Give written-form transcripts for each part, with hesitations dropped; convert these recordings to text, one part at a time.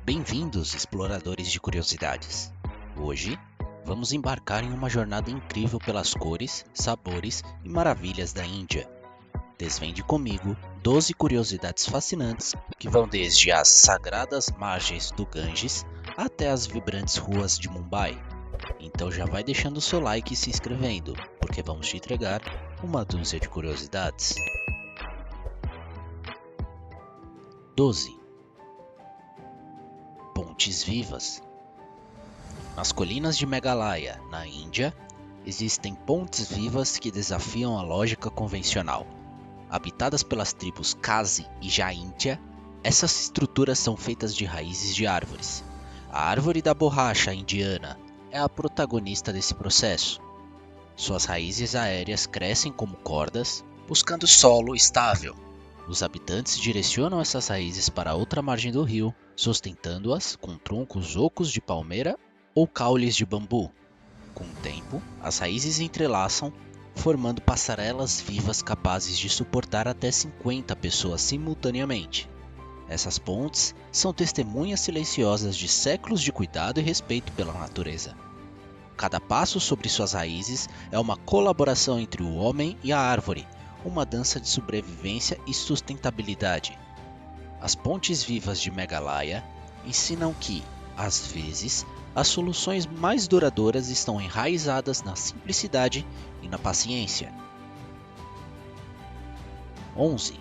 Bem-vindos, exploradores de curiosidades! Hoje, vamos embarcar em uma jornada incrível pelas cores, sabores e maravilhas da Índia. Desvende comigo 12 curiosidades fascinantes que vão desde as sagradas margens do Ganges até as vibrantes ruas de Mumbai. Então já vai deixando o seu like e se inscrevendo, porque vamos te entregar uma dúzia de curiosidades. 12. Pontes vivas. Nas colinas de Meghalaya, na Índia, existem pontes vivas que desafiam a lógica convencional. Habitadas pelas tribos Khasi e Jaintia, essas estruturas são feitas de raízes de árvores. A árvore da borracha indiana é a protagonista desse processo. Suas raízes aéreas crescem como cordas, buscando solo estável. Os habitantes direcionam essas raízes para outra margem do rio, sustentando-as com troncos ocos de palmeira ou caules de bambu. Com o tempo, as raízes entrelaçam, formando passarelas vivas capazes de suportar até 50 pessoas simultaneamente. Essas pontes são testemunhas silenciosas de séculos de cuidado e respeito pela natureza. Cada passo sobre suas raízes é uma colaboração entre o homem e a árvore, uma dança de sobrevivência e sustentabilidade. As pontes vivas de Meghalaya ensinam que, às vezes, as soluções mais duradouras estão enraizadas na simplicidade e na paciência. 11.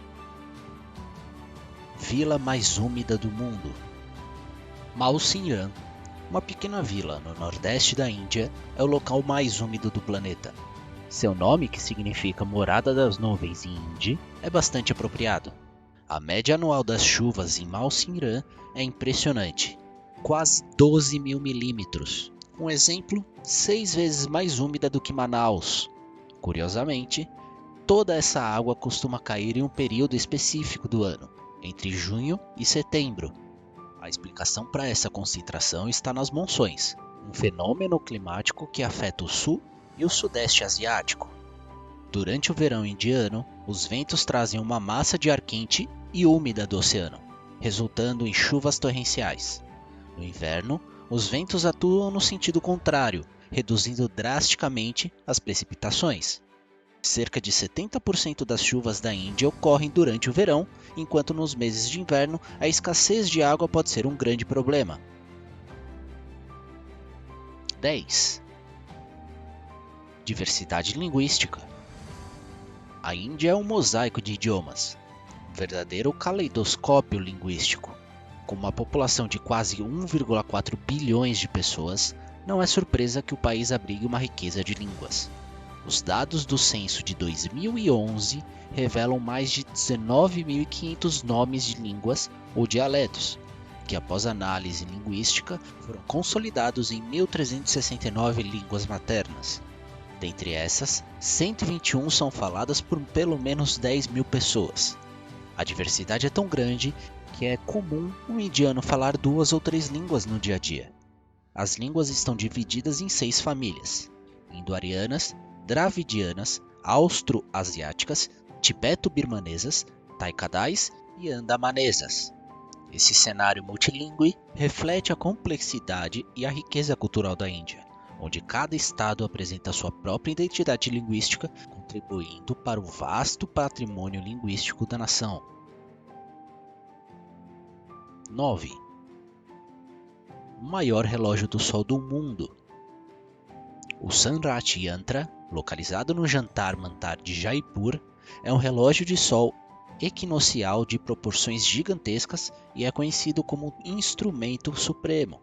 Vila mais úmida do mundo. Mawsynram, uma pequena vila no nordeste da Índia, é o local mais úmido do planeta. Seu nome, que significa morada das nuvens em hindi, é bastante apropriado. A média anual das chuvas em Mawsynram é impressionante, quase 12 mil milímetros. Um exemplo, 6 vezes mais úmida do que Manaus. Curiosamente, toda essa água costuma cair em um período específico do ano, entre junho e setembro. A explicação para essa concentração está nas monções, um fenômeno climático que afeta o sul e o sudeste asiático. Durante o verão indiano, os ventos trazem uma massa de ar quente e úmida do oceano, resultando em chuvas torrenciais. No inverno, os ventos atuam no sentido contrário, reduzindo drasticamente as precipitações. Cerca de 70% das chuvas da Índia ocorrem durante o verão, enquanto nos meses de inverno a escassez de água pode ser um grande problema. 10. Diversidade linguística. A Índia é um mosaico de idiomas, um verdadeiro caleidoscópio linguístico. Com uma população de quase 1,4 bilhões de pessoas, não é surpresa que o país abrigue uma riqueza de línguas. Os dados do censo de 2011 revelam mais de 19.500 nomes de línguas ou dialetos, que após análise linguística foram consolidados em 1.369 línguas maternas. Dentre essas, 121 são faladas por pelo menos 10 mil pessoas. A diversidade é tão grande que é comum um indiano falar 2 ou 3 línguas no dia a dia. As línguas estão divididas em 6 famílias: indo-arianas, dravidianas, austro-asiáticas, tibeto-birmanesas, taikadais e andamanesas. Esse cenário multilingüe reflete a complexidade e a riqueza cultural da Índia, onde cada estado apresenta sua própria identidade linguística, contribuindo para o vasto patrimônio linguístico da nação. 9. O maior relógio do Sol do mundo. O Sunraj Yantra, localizado no Jantar Mantar de Jaipur, é um relógio de sol equinocial de proporções gigantescas e é conhecido como instrumento supremo.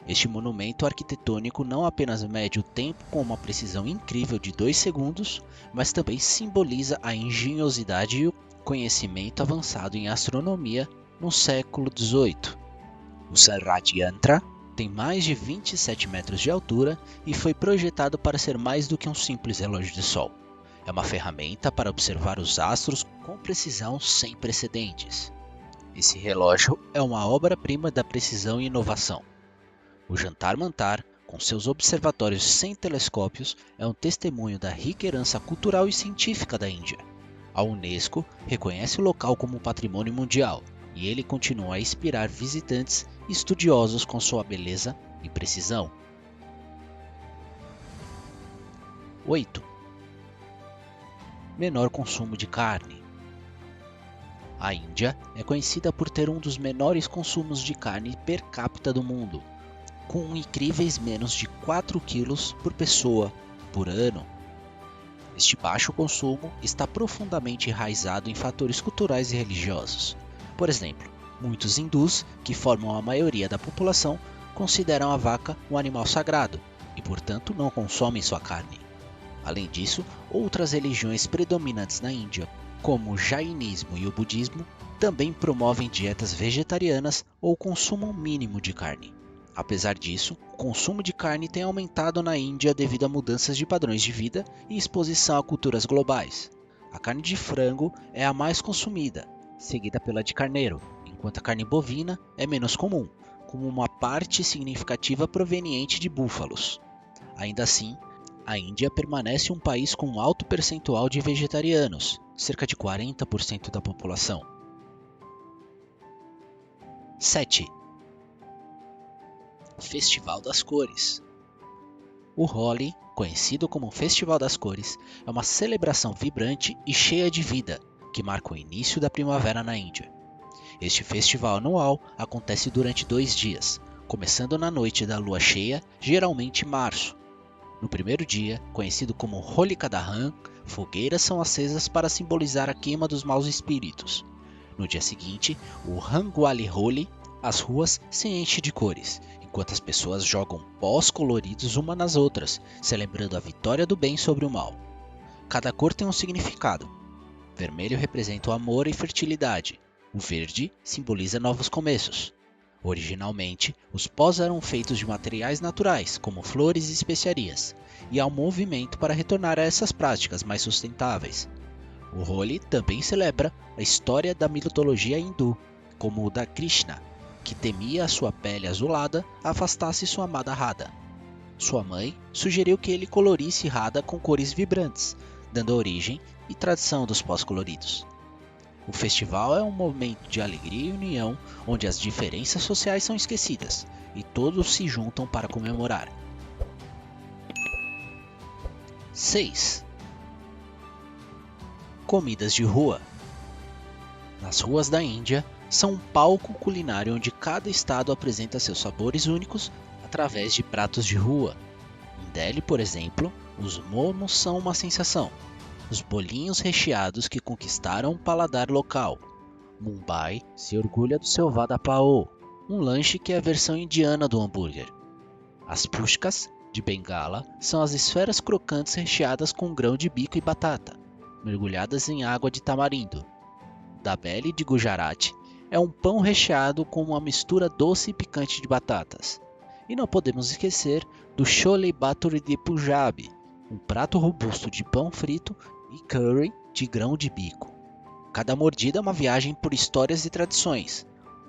Este monumento arquitetônico não apenas mede o tempo com uma precisão incrível de 2 segundos, mas também simboliza a engenhosidade e o conhecimento avançado em astronomia no século XVIII. O Sunraj Yantra tem mais de 27 metros de altura e foi projetado para ser mais do que um simples relógio de sol. É uma ferramenta para observar os astros com precisão sem precedentes. Esse relógio é uma obra-prima da precisão e inovação. O Jantar Mantar, com seus observatórios sem telescópios, é um testemunho da rica herança cultural e científica da Índia. A Unesco reconhece o local como patrimônio mundial, e ele continua a inspirar visitantes e estudiosos com sua beleza e precisão. 8. Menor consumo de carne. A Índia é conhecida por ter um dos menores consumos de carne per capita do mundo, com incríveis menos de 4 quilos por pessoa por ano. Este baixo consumo está profundamente enraizado em fatores culturais e religiosos. Por exemplo, muitos hindus, que formam a maioria da população, consideram a vaca um animal sagrado e, portanto, não consomem sua carne. Além disso, outras religiões predominantes na Índia, como o jainismo e o budismo, também promovem dietas vegetarianas ou consumo mínimo de carne. Apesar disso, o consumo de carne tem aumentado na Índia devido a mudanças de padrões de vida e exposição a culturas globais. A carne de frango é a mais consumida, seguida pela de carneiro, enquanto a carne bovina é menos comum, como uma parte significativa proveniente de búfalos. Ainda assim, a Índia permanece um país com um alto percentual de vegetarianos, cerca de 40% da população. 7. Festival das Cores. O Holi, conhecido como Festival das Cores, é uma celebração vibrante e cheia de vida, que marca o início da primavera na Índia. Este festival anual acontece durante 2 dias, começando na noite da lua cheia, geralmente em março. No primeiro dia, conhecido como Holika Dahan, fogueiras são acesas para simbolizar a queima dos maus espíritos. No dia seguinte, o Rangoli Holi, as ruas se enchem de cores, enquanto as pessoas jogam pós coloridos umas nas outras, celebrando a vitória do bem sobre o mal. Cada cor tem um significado. Vermelho representa o amor e fertilidade. O verde simboliza novos começos. Originalmente, os pós eram feitos de materiais naturais, como flores e especiarias, e há um movimento para retornar a essas práticas mais sustentáveis. O Holi também celebra a história da mitologia hindu, como o da Krishna, que temia a sua pele azulada afastasse sua amada Radha. Sua mãe sugeriu que ele colorisse Radha com cores vibrantes, dando origem e tradição dos pós coloridos. O festival é um momento de alegria e união, onde as diferenças sociais são esquecidas e todos se juntam para comemorar. 6. Comidas de rua. Nas ruas da Índia, são um palco culinário onde cada estado apresenta seus sabores únicos através de pratos de rua. Em Delhi, por exemplo, os momos são uma sensação. Os bolinhos recheados que conquistaram o paladar local. Mumbai se orgulha do seu vada pav, um lanche que é a versão indiana do hambúrguer. As puchkas, de Bengala, são as esferas crocantes recheadas com grão de bico e batata, mergulhadas em água de tamarindo. Dabeli, de Gujarat, é um pão recheado com uma mistura doce e picante de batatas. E não podemos esquecer do Chole Bhature de Punjab, um prato robusto de pão frito e curry de grão de bico. Cada mordida é uma viagem por histórias e tradições,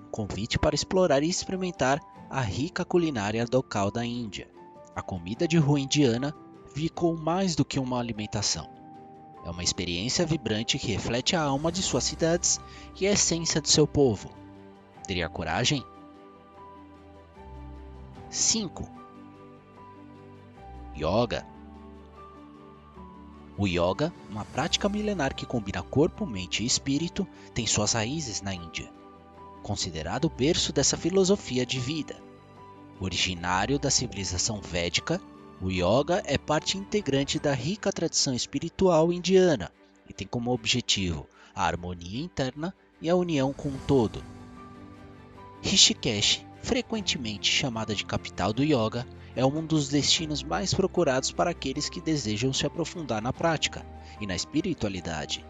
um convite para explorar e experimentar a rica culinária local da Índia. A comida de rua indiana ficou mais do que uma alimentação. É uma experiência vibrante que reflete a alma de suas cidades e a essência do seu povo. Teria coragem? 5. Yoga. O yoga, uma prática milenar que combina corpo, mente e espírito, tem suas raízes na Índia. Considerado o berço dessa filosofia de vida. Originário da civilização védica, o yoga é parte integrante da rica tradição espiritual indiana e tem como objetivo a harmonia interna e a união com o todo. Rishikesh, frequentemente chamada de capital do yoga, é um dos destinos mais procurados para aqueles que desejam se aprofundar na prática e na espiritualidade.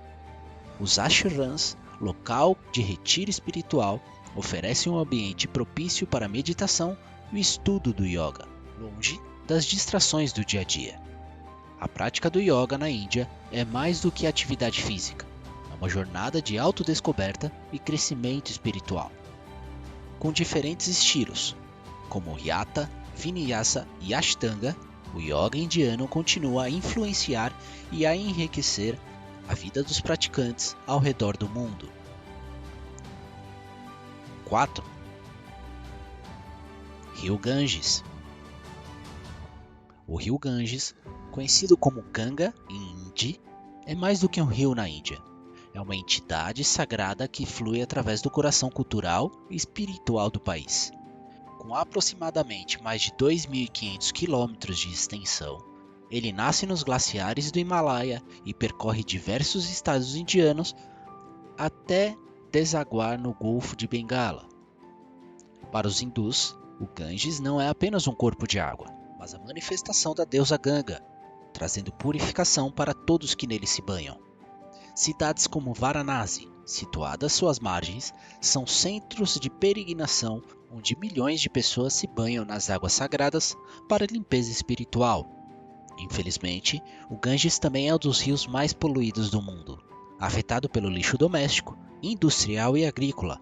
Os ashrams, local de retiro espiritual, oferecem um ambiente propício para a meditação e o estudo do yoga, longe das distrações do dia a dia. A prática do yoga na Índia é mais do que atividade física, é uma jornada de autodescoberta e crescimento espiritual. Com diferentes estilos, como Hatha, Vinyasa e Ashtanga, o yoga indiano continua a influenciar e a enriquecer a vida dos praticantes ao redor do mundo. 4. Rio Ganges. O rio Ganges, conhecido como Ganga em hindi, é mais do que um rio na Índia. É uma entidade sagrada que flui através do coração cultural e espiritual do país. Com aproximadamente mais de 2.500 quilômetros de extensão, ele nasce nos glaciares do Himalaia e percorre diversos estados indianos até desaguar no Golfo de Bengala. Para os hindus, o Ganges não é apenas um corpo de água, mas a manifestação da deusa Ganga, trazendo purificação para todos que nele se banham. Cidades como Varanasi, situadas às suas margens, são centros de peregrinação onde milhões de pessoas se banham nas águas sagradas para limpeza espiritual. Infelizmente, o Ganges também é um dos rios mais poluídos do mundo, afetado pelo lixo doméstico, industrial e agrícola,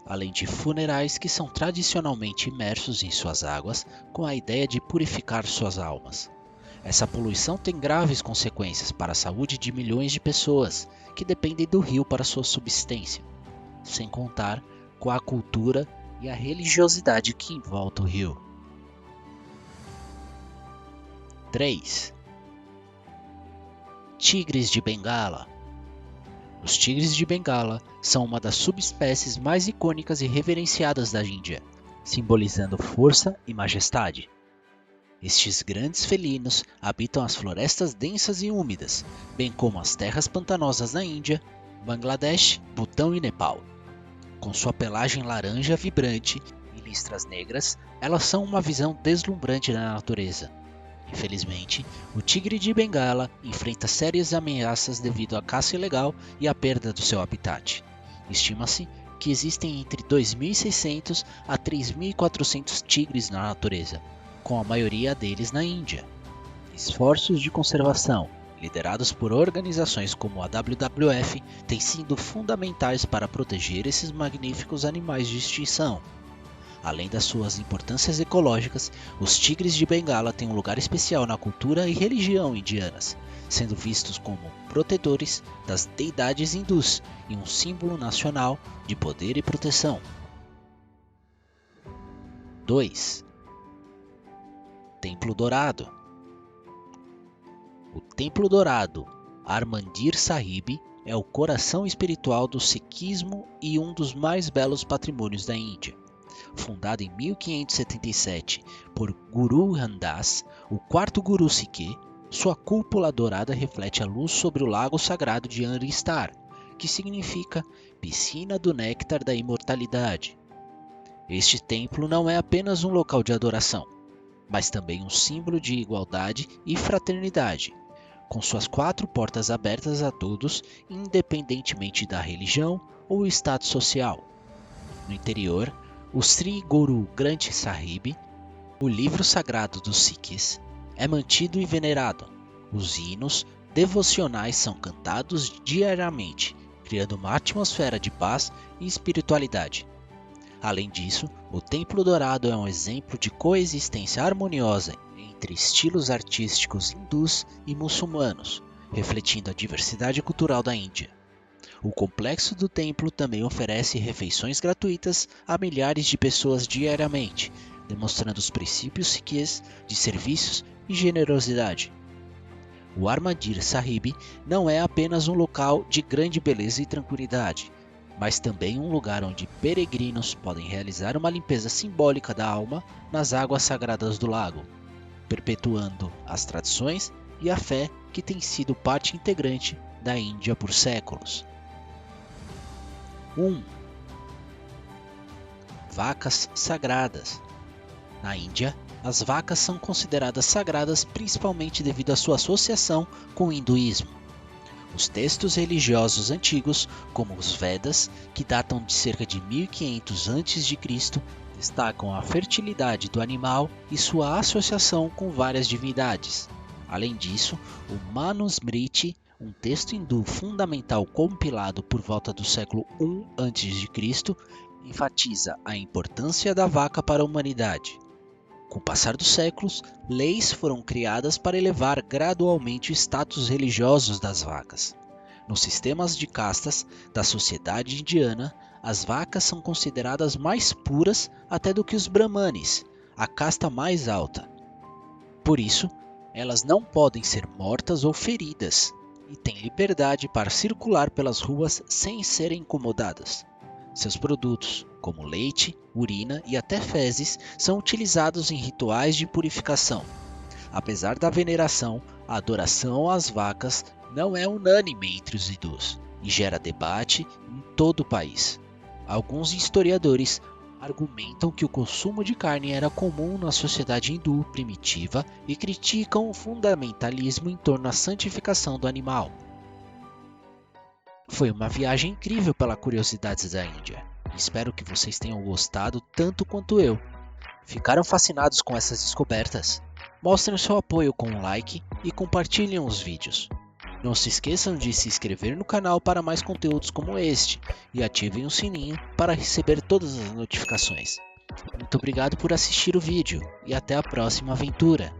além de funerais que são tradicionalmente imersos em suas águas com a ideia de purificar suas almas. Essa poluição tem graves consequências para a saúde de milhões de pessoas que dependem do rio para sua subsistência, sem contar com a cultura e a religiosidade que envolve o rio. 3. Tigres de Bengala. Os tigres de Bengala são uma das subespécies mais icônicas e reverenciadas da Índia, simbolizando força e majestade. Estes grandes felinos habitam as florestas densas e úmidas, bem como as terras pantanosas na Índia, Bangladesh, Butão e Nepal. Com sua pelagem laranja vibrante e listras negras, elas são uma visão deslumbrante da natureza. Infelizmente, o tigre de Bengala enfrenta sérias ameaças devido à caça ilegal e à perda do seu habitat. Estima-se que existem entre 2.600 a 3.400 tigres na natureza, com a maioria deles na Índia. Esforços de conservação, liderados por organizações como a WWF, têm sido fundamentais para proteger esses magníficos animais de extinção. Além das suas importâncias ecológicas, os tigres de Bengala têm um lugar especial na cultura e religião indianas, sendo vistos como protetores das deidades hindus e um símbolo nacional de poder e proteção. 2. Templo Dourado. O Templo Dourado, Harmandir Sahib, é o coração espiritual do sikhismo e um dos mais belos patrimônios da Índia. Fundado em 1577 por Guru Ramdas, o quarto Guru Sikh, sua cúpula dourada reflete a luz sobre o lago sagrado de Amritsar, que significa piscina do néctar da imortalidade. Este templo não é apenas um local de adoração, mas também um símbolo de igualdade e fraternidade, com suas 4 portas abertas a todos, independentemente da religião ou status social. No interior, o Sri Guru Granth Sahib, o livro sagrado dos Sikhs, é mantido e venerado. Os hinos devocionais são cantados diariamente, criando uma atmosfera de paz e espiritualidade. Além disso, o Templo Dourado é um exemplo de coexistência harmoniosa entre estilos artísticos hindus e muçulmanos, refletindo a diversidade cultural da Índia. O complexo do templo também oferece refeições gratuitas a milhares de pessoas diariamente, demonstrando os princípios sikhs de serviços e generosidade. O Harmandir Sahib não é apenas um local de grande beleza e tranquilidade, mas também um lugar onde peregrinos podem realizar uma limpeza simbólica da alma nas águas sagradas do lago, perpetuando as tradições e a fé que tem sido parte integrante da Índia por séculos. 1. Vacas sagradas. Na Índia, as vacas são consideradas sagradas principalmente devido à sua associação com o hinduísmo. Os textos religiosos antigos, como os Vedas, que datam de cerca de 1500 a.C., destacam a fertilidade do animal e sua associação com várias divindades. Além disso, o Manusmriti, um texto hindu fundamental compilado por volta do século I a.C., enfatiza a importância da vaca para a humanidade. Com o passar dos séculos, leis foram criadas para elevar gradualmente o status religioso das vacas. Nos sistemas de castas da sociedade indiana, as vacas são consideradas mais puras até do que os brahmanes, a casta mais alta. Por isso, elas não podem ser mortas ou feridas e têm liberdade para circular pelas ruas sem serem incomodadas. Seus produtos, como leite, urina e até fezes, são utilizados em rituais de purificação. Apesar da veneração, a adoração às vacas não é unânime entre os hindus e gera debate em todo o país. Alguns historiadores argumentam que o consumo de carne era comum na sociedade hindu primitiva e criticam o fundamentalismo em torno da santificação do animal. Foi uma viagem incrível pelas curiosidades da Índia. Espero que vocês tenham gostado tanto quanto eu. Ficaram fascinados com essas descobertas? Mostrem seu apoio com um like e compartilhem os vídeos. Não se esqueçam de se inscrever no canal para mais conteúdos como este e ativem o sininho para receber todas as notificações. Muito obrigado por assistir o vídeo e até a próxima aventura!